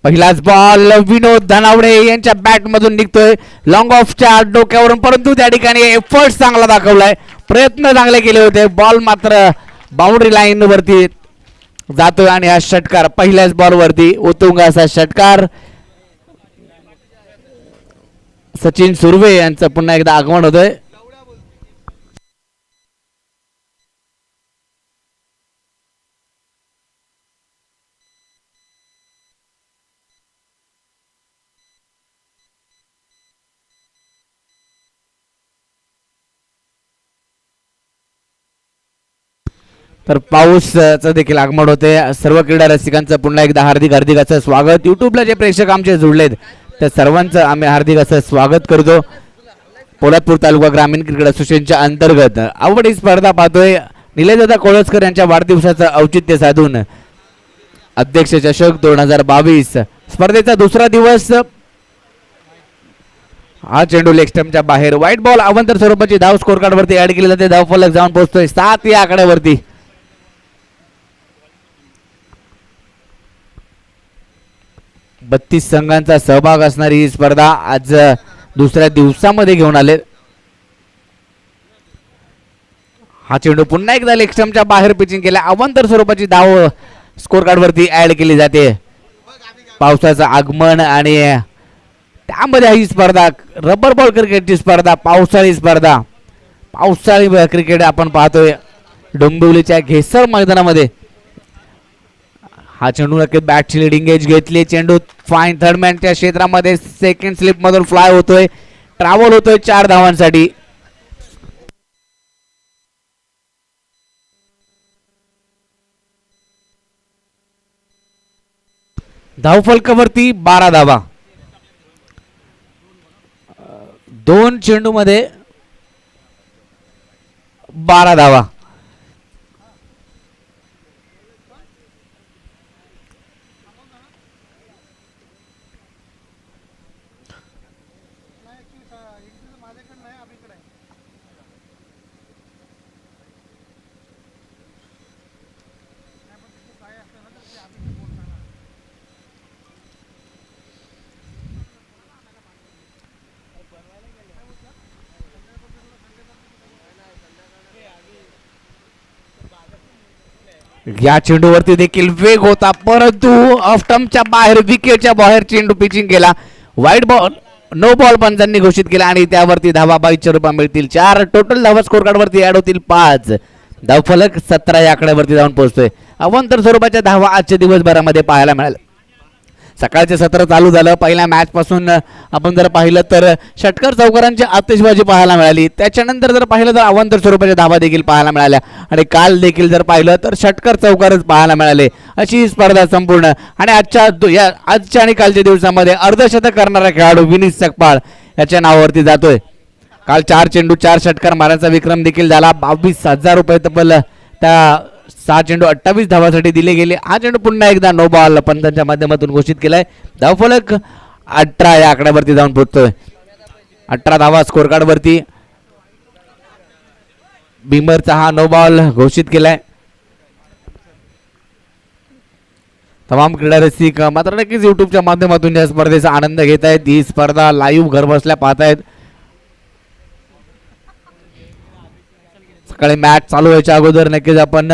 पहिलाच बॉल विनोद धनावडे यांच्या बॅट मधून निघतोय लॉंग ऑफच्या डोक्यावरून, परंतु त्या ठिकाणी एफर्ट चांगला दाखवलाय, प्रयत्न चांगले केले होते, बॉल मात्र बाउंड्री लाईन वरती जातोय आणि हा षटकार पहिल्याच बॉल वरती उत्तुंग असा षटकार. सचिन सुर्वे यांचं पुन्हा एकदा आगमन होतंय. तर पाऊसचं देखील आगमन होते. सर्व क्रीडा रसिकांचं पुन्हा एकदा हार्दिक हार्दिक असं स्वागत. युट्यूबला जे प्रेक्षक आमचे जुळलेत त्या सर्वांचं आम्ही हार्दिक असं स्वागत करतो. पोलादपूर तालुका ग्रामीण क्रिकेट असोसिएशनच्या अंतर्गत आवड ही स्पर्धा पाहतोय. निलेशदादा कोळसकर यांच्या वाढदिवसाचं औचित्य साधून अध्यक्ष चषक 2022 स्पर्धेचा दुसरा दिवस. हा चेंडू लेग स्टंपच्या बाहेर, व्हाईट बॉल. अवंतर स्वरूपाची धाव स्कोर कार्ड वरती ऍड केली जाते. धाव फलक जाऊन पोहोचतोय 7 या आकड्यावरती. 32 संघांचा सहभाग असणारी ही स्पर्धा आज दुसऱ्या दिवसामध्ये घेऊन आले. हा चेंडू पुन्हा एकदा लेग स्टंपच्या बाहेर पिचिंग केला. अवंतर स्वरूपाची धाव स्कोर कार्ड वरती ऍड केली जाते. पावसाचं आगमन आणि त्यामध्ये ही स्पर्धा रबर बॉल क्रिकेटची स्पर्धा, पावसाळी स्पर्धा, पावसाळी क्रिकेट आपण पाहतोय डोंबिवलीच्या घेसर मैदानामध्ये. हा चेंडू नक्की बॅटची लिडिंग एज घेतली. चेंडू फाईन थर्डमॅनच्या क्षेत्रामध्ये सेकंड स्लिप मधून फ्लाय होतोय, ट्रॅव्हल होतोय 4 धावांसाठी. धावफलकावरती 12 धावा. 2 चेंडू मध्ये 12 धावा. या चेंडूवरती देखील वेग होता, परंतु ऑफ स्टंपच्या बाहेर, विकेटच्या बाहेर चेंडू पिचिंग केला. व्हाईट बॉल, नो बॉल पंचांनी घोषित केला आणि त्यावरती धावा 22 रुपये मिळतील. 4 टोटल धावा स्कोर कार्ड वरती ऍड होतील 5. धावफलक 17 या आकड्यावरती जाऊन पोहोचतोय. अवंतर स्वरूपाच्या धावा आजच्या दिवसभरामध्ये पाहायला मिळाल्या. सकाळचे सत्र चालू झालं. पहिल्या मॅच पासून आपण जर पाहिलं तर षटकर चौकारांची आतिषबाजी पाहायला मिळाली. त्याच्यानंतर जर पाहिलं तर अवंतर स्वरूपाच्या धावा देखील पाहायला मिळाल्या आणि काल देखील जर पाहिलं तर षटकर चौकारच पाहायला मिळाले. अशी स्पर्धा संपूर्ण. आणि आजच्या आणि कालच्या दिवसामध्ये अर्धशतक करणारा खेळाडू विनीत सकपाळ याच्या नावावरती जातोय. काल 4 चेंडू 4 षटकार मारण्याचा विक्रम देखील झाला. 22,000 रुपये तब्बल त्या 6 चेंडू 28 धावासाठी दिले गेले. हा चेंडू पुन्हा एकदा नो बॉल पंतांच्या माध्यमातून घोषित केलाय. धावफलक 18 या आकड्यावरती जाऊन पोहोचतोय. 18 धावा स्कोर कार्ड वरती. बिमरचा हा नो बॉल घोषित केलाय. तमाम क्रीडा रसिक मात्र नक्कीच युट्यूबच्या माध्यमातून या स्पर्धेचा आनंद घेत आहेत. ही स्पर्धा लाईव्ह घर बसल्या पाहतायत. सकाळी मॅच चालू व्हायच्या अगोदर नक्कीच आपण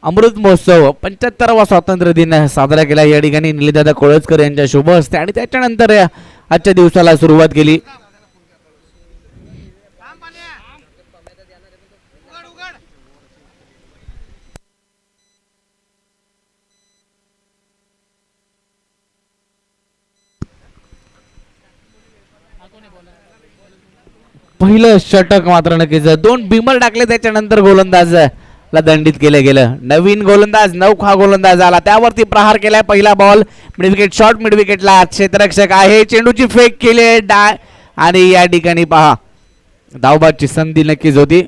अमृत महोत्सव 75वा स्वातंत्र्य दिन साजरा केला. या ठिकाणी निलेशदादा कोळसकर यांच्या शुभ हस्ते आणि त्याच्यानंतर आजच्या दिवसाला सुरुवात केली. पहिलं षटक मात्र नक्कीच 2 बिमर टाकले. त्याच्यानंतर गोलंदाज ला दंडित केलं गेलं. नवीन गोलंदाज, नवखा गोलंदाज आला, त्यावरती प्रहार केलाय. पहिला ball mid wicket, short mid विकेटला क्षेत्ररक्षक आहे. चेंडूची फेक केली आणि या ठिकाणी पहा धावबादची संधी नक्कीच होती.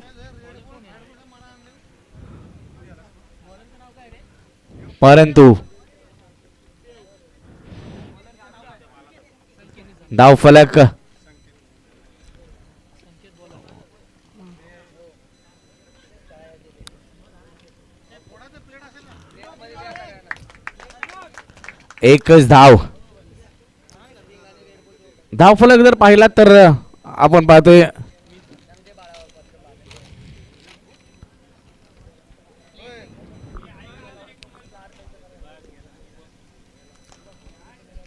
परंतु धावफलक एकच धाव. धावफलक जर पाहिला तर आपण पाहतोय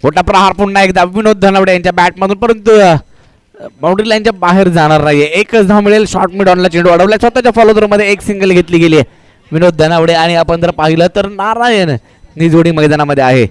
मोठा प्रहार पुन्हा एकदा विनोद धनावडे यांच्या बॅटमधून, परंतु बाउंड्री लाईनच्या बाहेर जाणार नाहीये. एकच धाव मिळेल. शॉर्ट मिड ऑनला चेंडू अडवला. स्वतःच्या फॉलोथ्रो मध्ये एक सिंगल घेतली गेली आहे विनोद धनावडे. आणि आपण जर पाहिलं तर नारायण निजोडी मैदानामध्ये आहे.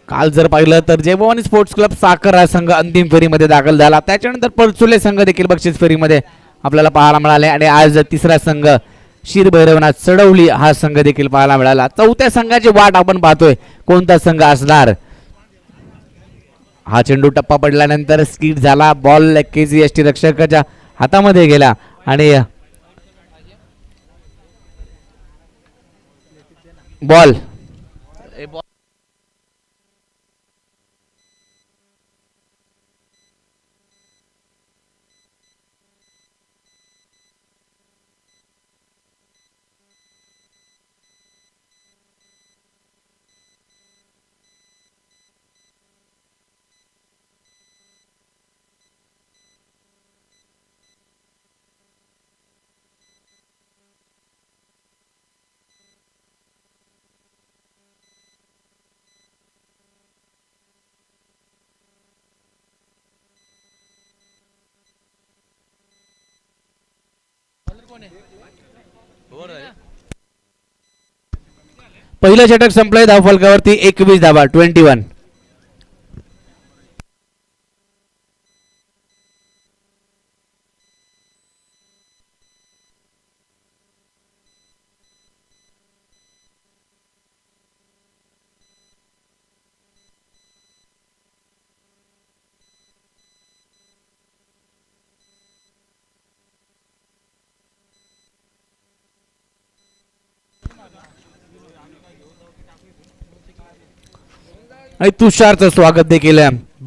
काल जर पाहिलं तर जय भवानी स्पोर्ट्स क्लब साखर हा संघ अंतिम फेरीमध्ये दाखल झाला. त्याच्यानंतर परचुले संघ देखील बक्षीस फेरीमध्ये आपल्याला पाहायला मिळाले. आणि आज तिसरा संघ शिर भैरवनाथ चढवली हा संघ देखील पाहायला मिळाला. चौथ्या संघाची वाट आपण पाहतोय कोणता संघ असणार. हा चेंडू टप्पा पडल्यानंतर स्किट झाला. बॉल KCST रक्षकाच्या हातामध्ये गेला आणि बॉल पहिलं षटक संपलंय. धावफलकावरती 21 धावा 21. आणि तुषारचं स्वागत देखील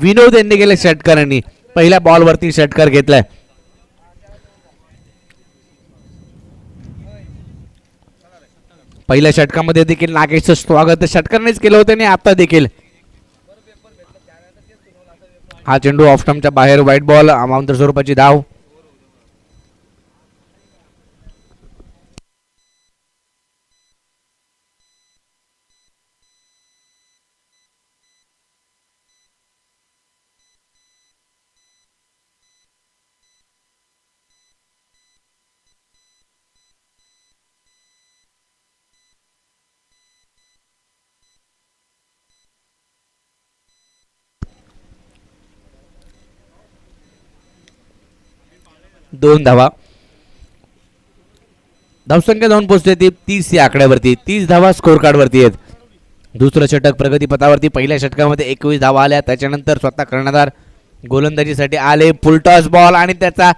विनोद यांनी केलं. षटकारांनी पहिल्या बॉलवरती षटकार घेतलाय. पहिल्या षटकामध्ये देखील नागेशचं स्वागत षटकारांनीच केलं होतं आणि आता देखील हा चेंडू ऑफ स्टंपच्या बाहेर. White ball. अमाउंट स्वरूपाची धाव. दोन धावा. धावसंख्या जाऊन पोहोचते ती 30 या आकड्यावरती. 30 धावा स्कोर कार्ड वरती आहेत. दुसरं षटक प्रगतीपथावरती. पहिल्या षटकामध्ये 21 धावा आल्या. त्याच्यानंतर स्वतः कर्णधार गोलंदाजीसाठी आले. फुलटॉस बॉल आणि त्याचा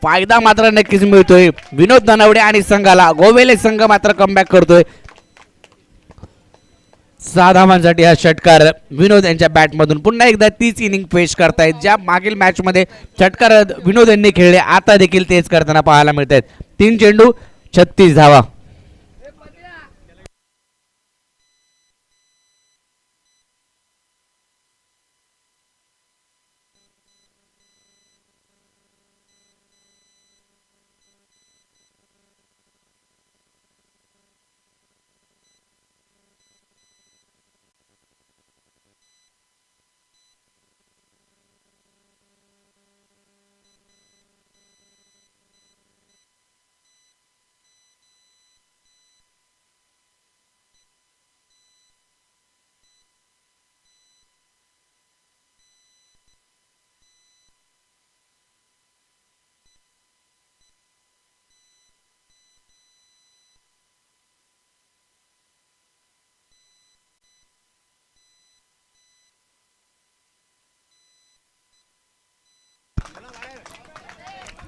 फायदा मात्र नक्कीच मिळतोय विनोद धनावडे आणि संघाला. गोवेले संघ मात्र कमबॅक करतोय. 6 धावांसाठी हा षटकार विनोद यांच्या बॅटमधून. पुन्हा एकदा तीच इनिंग पेश करतायत ज्या मागील मॅच मध्ये षटकार विनोद यांनी खेळले. आता देखील तेच करताना पाहायला मिळत आहेत. 3 चेंडू 36 धावा.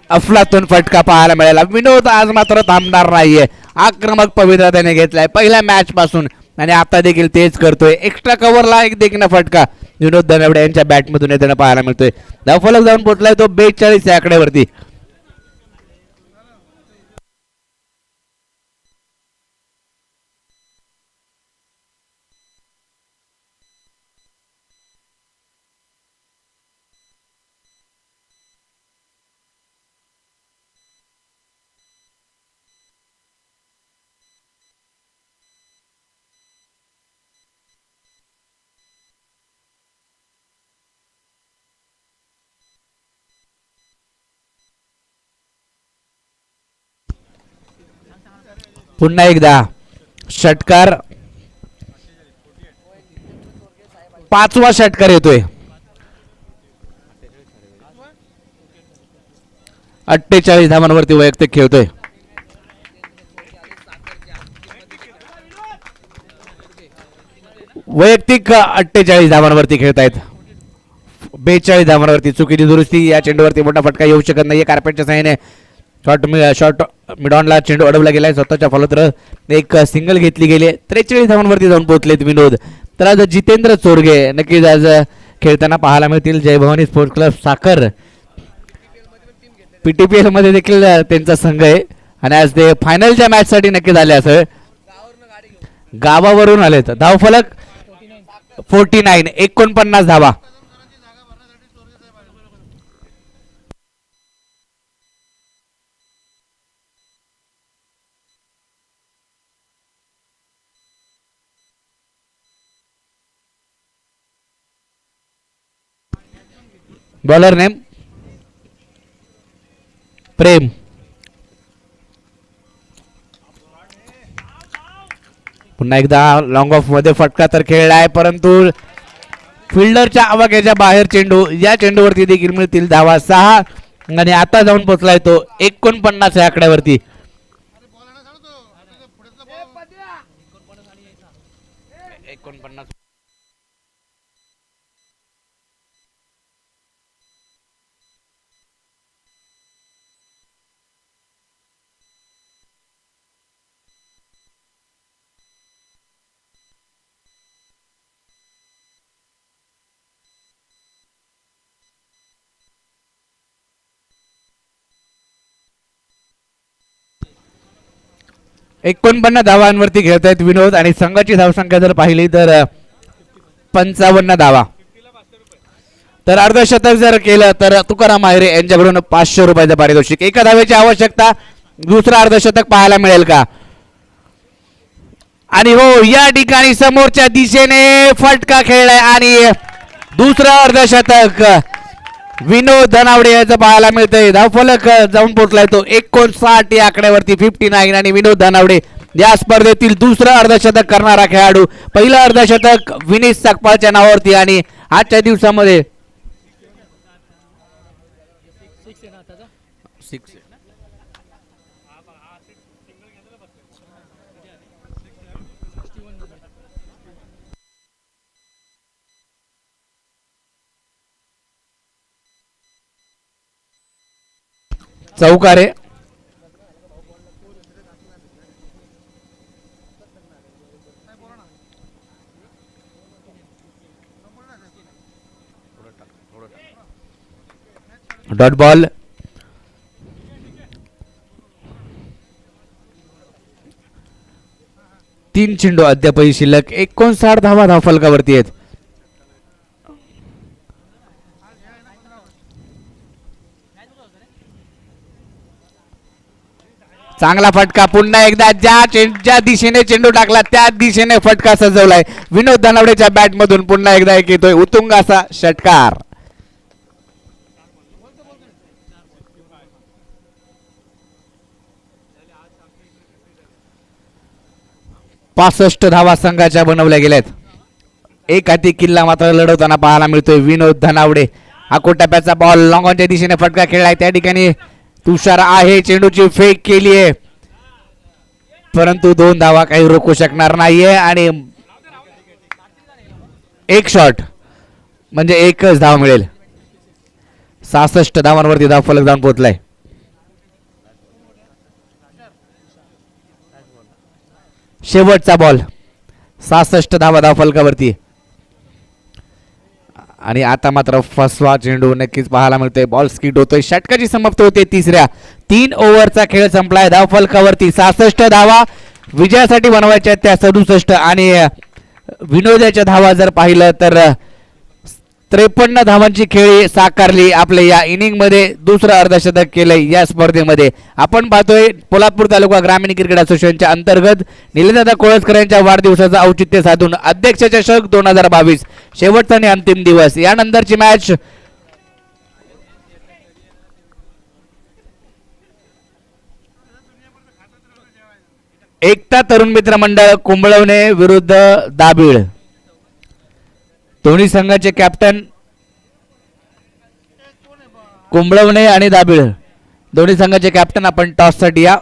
अफलातून फटका पाहायला मिळाला. विनोद आज मात्र थांबणार नाहीये. आक्रमक पवित्रा त्याने घेतलाय पहिल्या मॅच पासून आणि आता देखील तेच करतोय. एक्स्ट्रा कव्हरला एक देखील फटका विनोद धनावडे यांच्या बॅटमधून येताना पाहायला मिळतोय. धावफलक जाऊन पोहोचलाय तो 42 या आकड्यावरती. पुन्हा एकदा षटकार, पाचवा षटकार येतोय. 48 धावांवरती वैयक्तिक खेळतोय. वैयक्तिक 48 धावांवरती खेळतायत. 42 धावांवरती चुकीची दुरुस्ती. या चेंडूवरती मोठा फटका येऊ शकत नाहीये. कार्पेटच्या साहाय्याने शॉर्ट मिडॉनला चेंडू अडवला गेलाय. स्वतःच्या फॉलोत्र एक सिंगल घेतली गेली. 43 धावांवरती जाऊन पोहोचलेत विनोद. तर आज जितेंद्र चोरगे नक्कीच आज खेळताना पाहायला मिळतील. जय भवानी स्पोर्ट्स क्लब साखर पीटीपीएल मध्ये देखील त्यांचा संघ आहे आणि आज ते फायनलच्या मॅच साठी नक्कीच आले असं गावावरून आलेत. धावफलक 49, 49 धावा. बॉलर नेम प्रेम. पुन्हा एकदा लॉंग ऑफ मध्ये फटका तर खेळलाय परंतु फिल्डरच्या आवाक्याच्या बाहेर चेंडू. या चेंडूवरती देखील मिळतील धावा 6 आणि आता जाऊन पोहोचलाय तो 49 या आकड्यावरती. एकोणपन्नास धावांवरती खेळतायत विनोद आणि संघाची धावसंख्या जर पाहिली तर 55 धावा. तर अर्धशतक जर केलं तर तुकाराम आहिरे यांच्याकडून 500 रुपयाचं पारितोषिक. एका धावेची आवश्यकता. दुसरा अर्धशतक पाहायला मिळेल का? आणि हो या ठिकाणी समोरच्या दिशेने फटका खेळलाय आणि दुसरं अर्धशतक विनोद धनावडे याचं पाहायला मिळतंय. धावफलक जाऊन पोहोचलाय तो 59 या आकड्यावरती 59 आणि विनोद धनावडे या स्पर्धेतील दुसरं अर्धशतक करणारा खेळाडू. पहिलं अर्धशतक विनीत सकपाळच्या नावावरती आणि आजच्या दिवसामध्ये चौकारे. Dot ball. तीन चेंडू अद्यापही शिल्लक. 59 धावा धावफलकावरती आहेत. चांगला फटका. पुन्हा एकदा ज्या दिशेने चेंडू टाकला त्या दिशेने फटका सजवलाय विनोद धनावडेच्या बॅट मधून. पुन्हा एकदा एक येतोय उत्तुंग असा षटकार. पासष्ट धावा संघाच्या बनवल्या गेल्यात. एक हाती किल्ला मात्र लढवताना पाहायला मिळतोय विनोद धनावडे. आकोटाप्याचा बॉल लॉंगॉनच्या दिशेने फटका खेळलाय. त्या ठिकाणी तुषार आहे चेंडूची फेक केली आहे परंतु 2 धावा काही रोखू शकणार नाहीये आणि एक शॉट म्हणजे एकच धाव मिळेल. 66 धावांवरती धावफलक जाऊन पोहोचलाय. शेवटचा बॉल 66 धावा धावफलकावरती. आणि आता मात्र फसवा चेंडू नक्कीच पाहायला मिळतोय. बॉल स्किट होतोय. षटकाची समाप्ती होते. तिसऱ्या 3 ओव्हरचा खेळ संपलाय. धावफलकावरती 66 धावा विजयासाठी बनवायच्या त्या 67 आणि विनोदाच्या धावा जर पाहिलं तर 53 धावांची खेळी साकारली आपल्या या इनिंग मध्ये. दुसरं अर्धशतक केलंय या स्पर्धेमध्ये. आपण पाहतोय पोलादपूर तालुका ग्रामीण क्रिकेट असोसिएशनच्या अंतर्गत निलेशदादा कोळसकर यांच्या वाढदिवसाचं औचित्य साधून अध्यक्ष चषक 2022 शेवटचा आणि अंतिम दिवस. यानंतरची मॅच एकता तरुण मित्र मंडळ कुंबळवणे विरुद्ध दाभीळ. दोन्ही संघाचे कॅप्टन कुंबळवणे आणि दाभीळ दोन्ही संघाचे कॅप्टन आपण टॉस साठी या.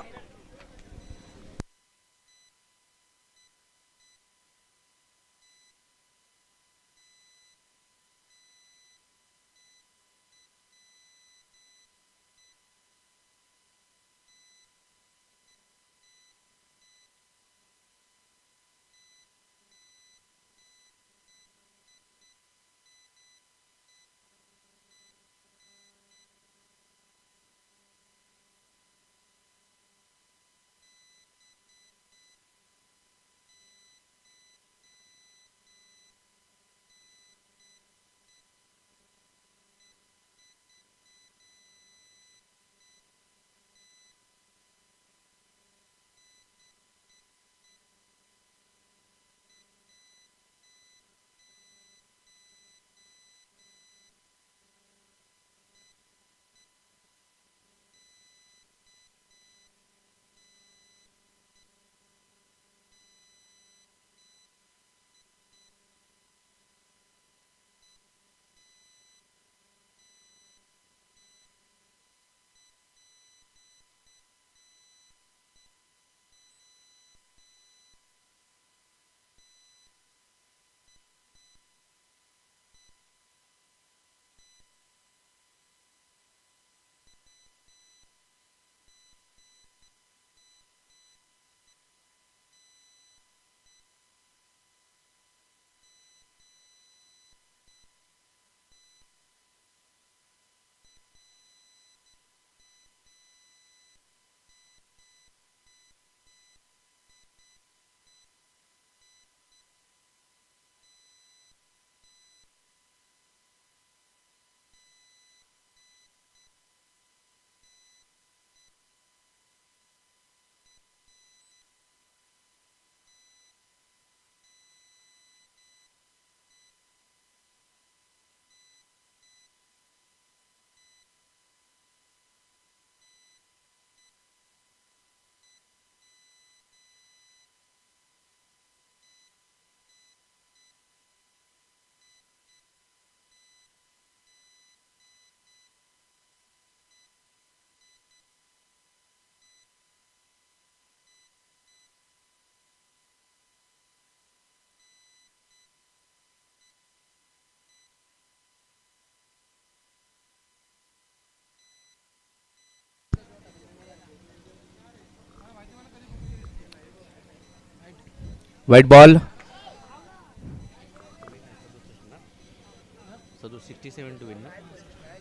व्हाईट बॉल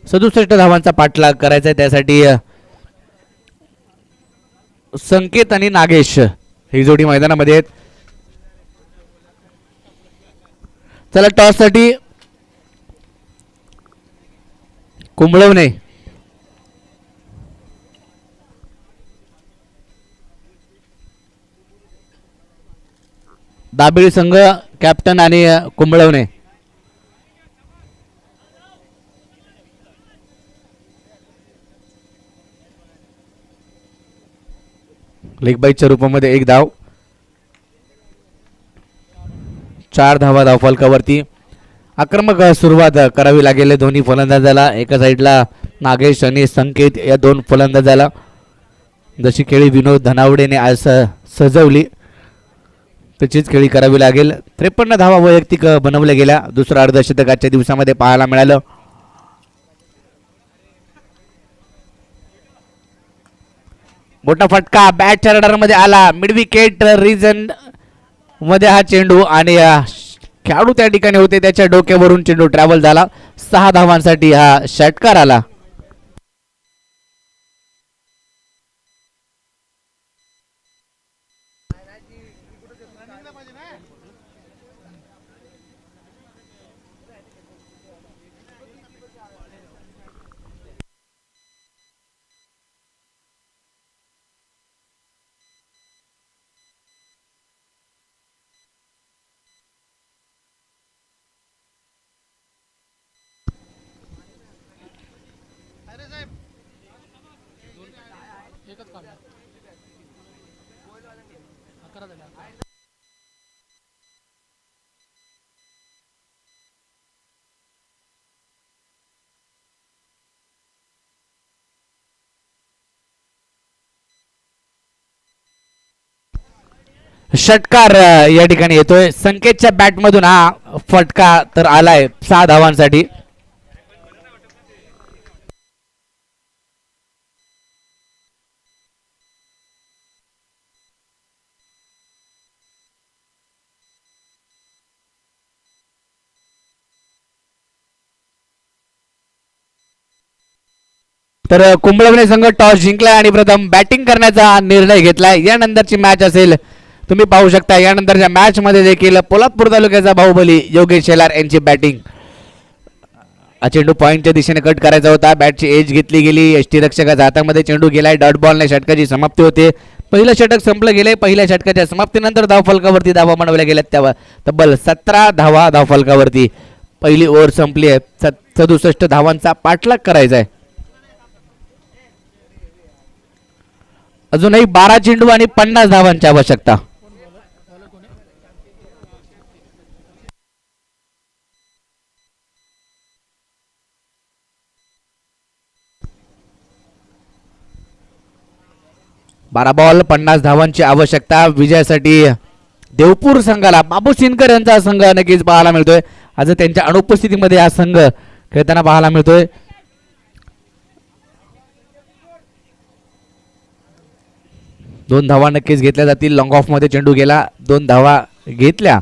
67 धावांचा पाठलाग करायचा. त्यासाठी संकेत आणि नागेश ही जोडी मैदानामध्ये आहेत. चला टॉस साठी कुंबळवणे दाभीळ संघ कॅप्टन आणि कुंबळवणे. लेग बाईटच्या रूपामध्ये 1 धाव. 4 धावा धावफलकावरती. आक्रमक सुरुवात करावी लागेल दोन्ही फलंदाजाला. एका साईडला नागेश आणि संकेत या 2 फलंदाजाला. जशी खेळी विनोद धनावडेने आज सजवली त्याचीच खेळी करावी लागेल. 53 धावा वैयक्तिक बनवल्या गेल्या दुसऱ्या अर्धशतकाच्या दिवसामध्ये पाहायला मिळालं. मोठा फटका बॅटच्या रडार मध्ये आला. मिड विकेट रिजन मध्ये हा चेंडू आणि खेळाडू त्या ठिकाणी होते, त्याच्या डोक्यावरून चेंडू ट्रॅव्हल झाला. 6 धावांसाठी हा षटकार आला. षटकार या ठिकाणी येतोय. संकेतच्या बॅट मधून हा फटका तर आलाय 6 धावांसाठी. तर कुंभळवणे संघ टॉस जिंकलाय आणि प्रथम बॅटिंग करण्याचा निर्णय घेतलाय. यानंतरची मॅच असेल, तुम्ही पाहू शकता यानंतरच्या मॅच मध्ये देखील पोलादपूर तालुक्याचा बाहुबली योगेश शेलार यांची बॅटिंग. चेंडू पॉईंटच्या दिशेने कट करायचा होता. बॅटची एज घेतली गेली. यष्टीरक्षकाच्या हातामध्ये चेंडू गेलाय. डॉट बॉलने षटकाची समाप्ती होते. पहिलं षटक संपलं गेले. पहिल्या षटकाच्या समाप्तीनंतर धावफलकावरती धावा बनवल्या गेल्या. त्या तब्बल 17 धावा धावफलकावरती. पहिली ओव्हर संपली आहे. 67 धावांचा पाठलाग करायचा आहे. अजूनही 12 चेंडू आणि 50 धावांची आवश्यकता. बारा बॉल 50 धावांची आवश्यकता. विजयासाठी देवपूर संघाला बाबू सिनकर यांचा संघ नक्कीच पाहायला मिळतोय. आज त्यांच्या अनुपस्थितीमध्ये हा संघ खेळताना पाहायला मिळतोय. दोन धावा नक्कीच घेतल्या जातील. लॉंग ऑफ मध्ये चेंडू गेला. 2 धावा घेतल्या.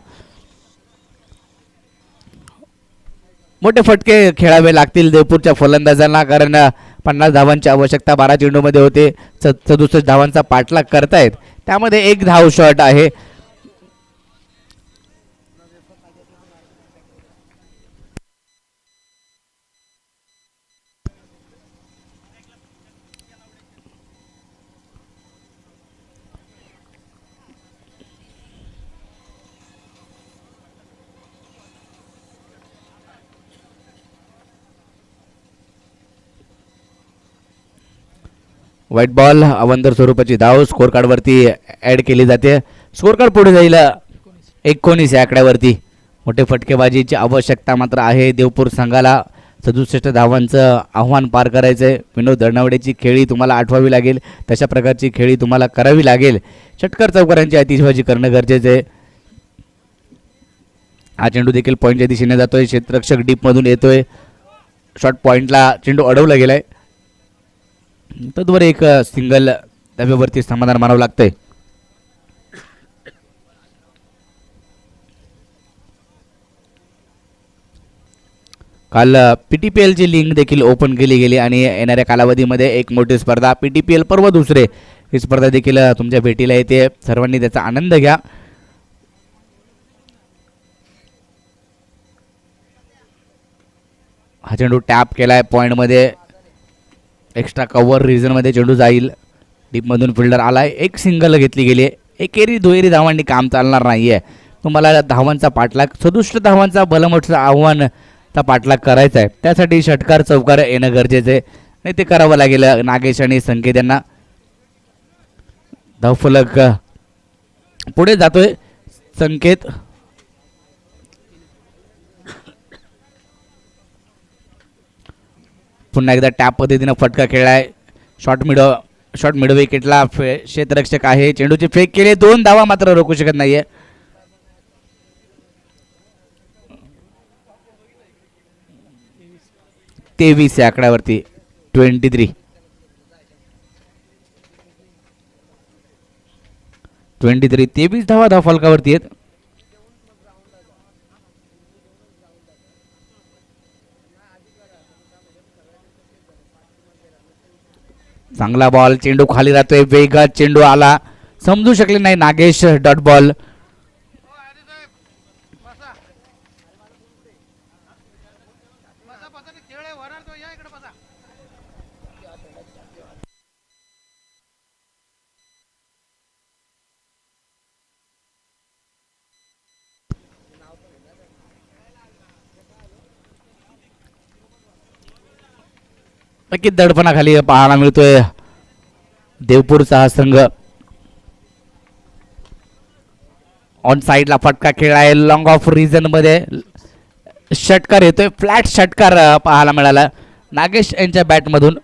मोठे फटके खेळावे लागतील देवपूरच्या फलंदाजांना, कारण 50 धावांची आवश्यकता 12 चेंडू मध्ये होते. 67 धावांचा पाठलाग करतायत. त्यामध्ये 1 धाव शॉट आहे. व्हाईट बॉल अवंतर स्वरूपाची धाव स्कोर कार्ड वरती ऍड केली जाते. स्कोर कार्ड पुढे जाईल 19 या आकड्यावरती. मोठे फटकेबाजीची आवश्यकता मात्र आहे देवपूर संघाला. 67 धावांचं आव्हान पार करायचंय. विनोद दळणवडेची खेळी तुम्हाला आठवावी लागेल. तशा प्रकारची खेळी तुम्हाला करावी लागेल. षटकार चौकारांची अतिशबाजी करणं गरजेचं आहे. हा चेंडू देखील पॉईंटच्या दिशेने जातोय. क्षेत्ररक्षक डीप मधून येतोय. शॉर्ट पॉईंटला चेंडू अडवला गेलाय. तद्वर एक सिंगल धाब्यावरती समाधान मानावं लागतंय. काल PTPL ची लिंक देखील ओपन केली गेली आणि येणाऱ्या कालावधीमध्ये एक मोठी स्पर्धा PTPL पर्व दुसरे ही स्पर्धा देखील तुमच्या भेटीला येते. सर्वांनी त्याचा आनंद घ्या. हा चेंडू टॅप केलाय पॉइंट मध्ये. एक्स्ट्रा कव्हर रिजन मध्ये चेंडू जाईल. डीप मधून फिल्डर आलाय. एक सिंगल घेतली गेली. एकेरी दुहेरी धावांनी काम चालणार नाहीये. तुम्हाला धावांचा पाठलाग 67 धावांचा बलमोठं आव्हानचा पाठलाग करायचा आहे. त्यासाठी षटकार चौकार येणं गरजेचं आहे आणि ते करावं लागेल. नागेश आणि संकेत यांना. धावफलक पुढे जातोय. संकेत पुन्हा एकदा टॅप पद्धतीनं फटका खेळलाय. शॉर्ट मिड विकेटला क्षेत्ररक्षक आहे. चेंडूची फेक केली. 2 धावा मात्र रोखू शकत नाहीये. तेवीस या आकड्यावरती 23. 23 23 धावा धाव फलकावरती आहेत. चांगला बॉल, चेंडू खाली राहतोय, वेगात चेंडू आला, समजू शकले नाही नागेश. Dot ball. नक्कीच दडपणाखाली पाहायला मिळतोय देवपूरचा हा संघ. ऑन साइडला फटका खेळ आहे, लॉंग ऑफ रिजन मध्ये षटकार येतोय, फ्लॅट षटकार पाहायला मिळाला नागेश यांच्या बॅट मधून.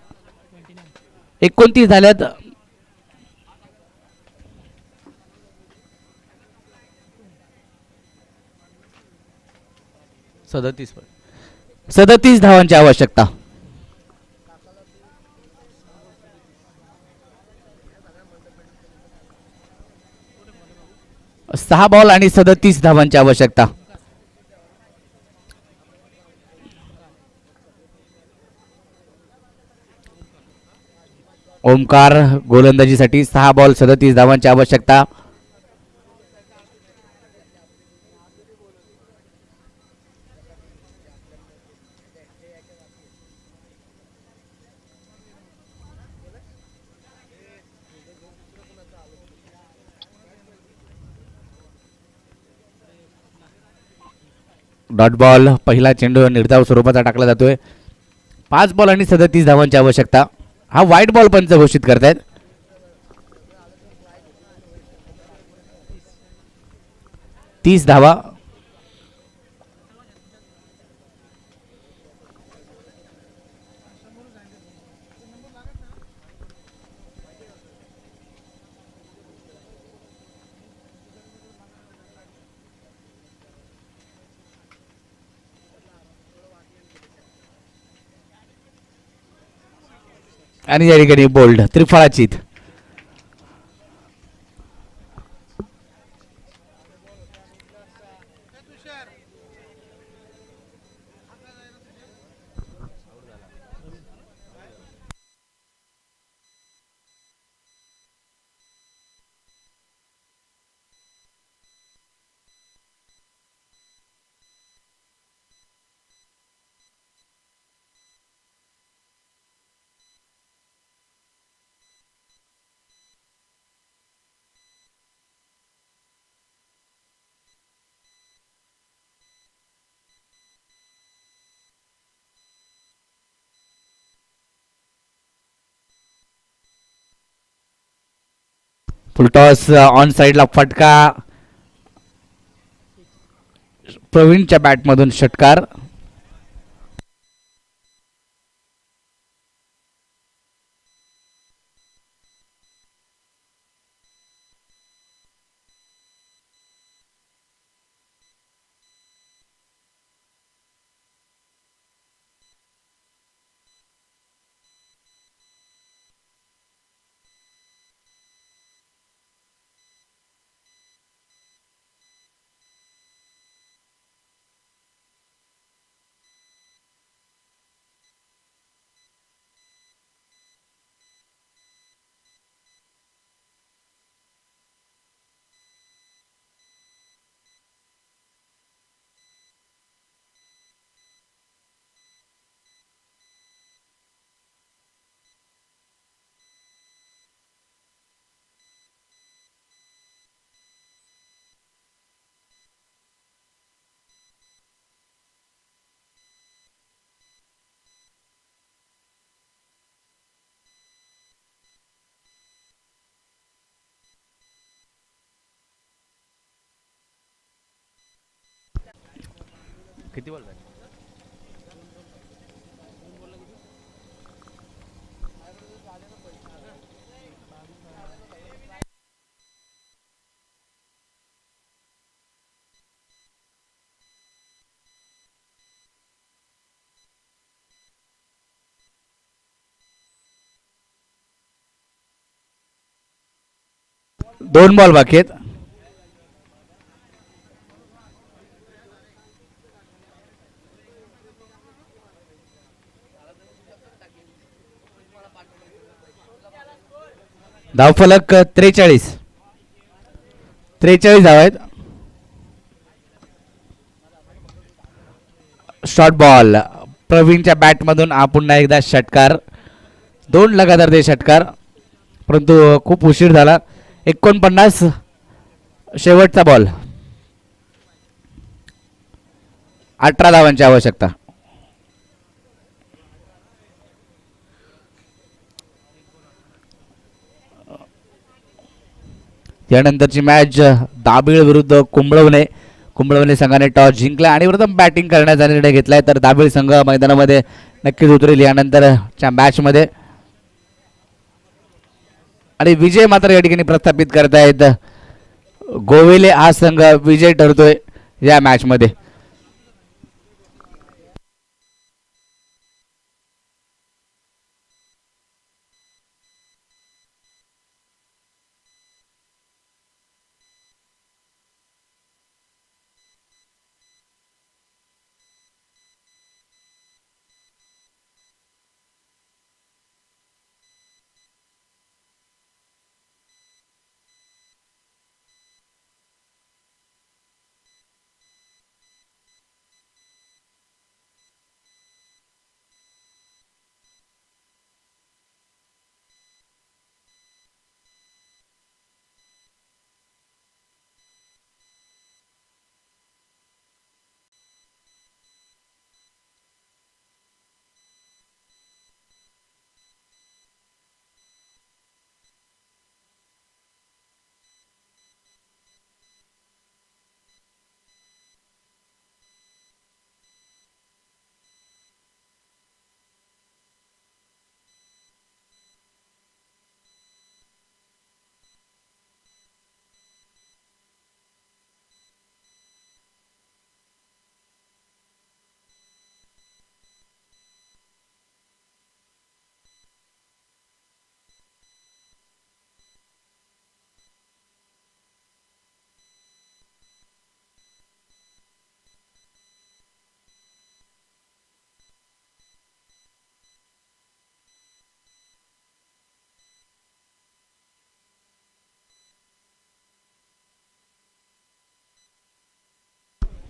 29 झाल्यात. सदतीस धावांची आवश्यकता. 6 बॉल आणि 37 धावांची आवश्यकता. ओमकार गोलंदाजीसाठी 6 बॉल 37 धावांची आवश्यकता. Dot ball. पहिला चेंडू निर्धाव स्वरूपाचा टाकला जातोय. 5 बॉल आणि 37 धावांची आवश्यकता. हा व्हाईट बॉल पंच घोषित करतायत. 30 धावा. आणि या ठिकाणी बोल्ड त्रिफळाचीत. फुलटॉस ऑन साइडला फटका, प्रवीणच्या बॅटमधून षटकार. किती बॉल झाले? 2 बॉल बाकी आहेत. धावफलक 43 धाव आहेत. शॉर्ट बॉल प्रवीणच्या बॅटमधून पुन्हा एकदा षटकार. 2 लगातार ते षटकार, परंतु खूप उशीर झाला. 49 शेवटचा बॉल. 18 धावांची आवश्यकता. यानंतरची मॅच दाभिळ विरुद्ध कुंबळवणे संघाने टॉस जिंकला आणि प्रथम बॅटिंग करण्याचा निर्णय घेतलाय. तर दाभिळ संघ मैदानामध्ये नक्कीच उतरेल यानंतरच्या मॅच मध्ये. आणि विजय मात्र या ठिकाणी प्रस्थापित करतायत गोवेले. हा संघ विजय ठरतोय या मॅच मध्ये.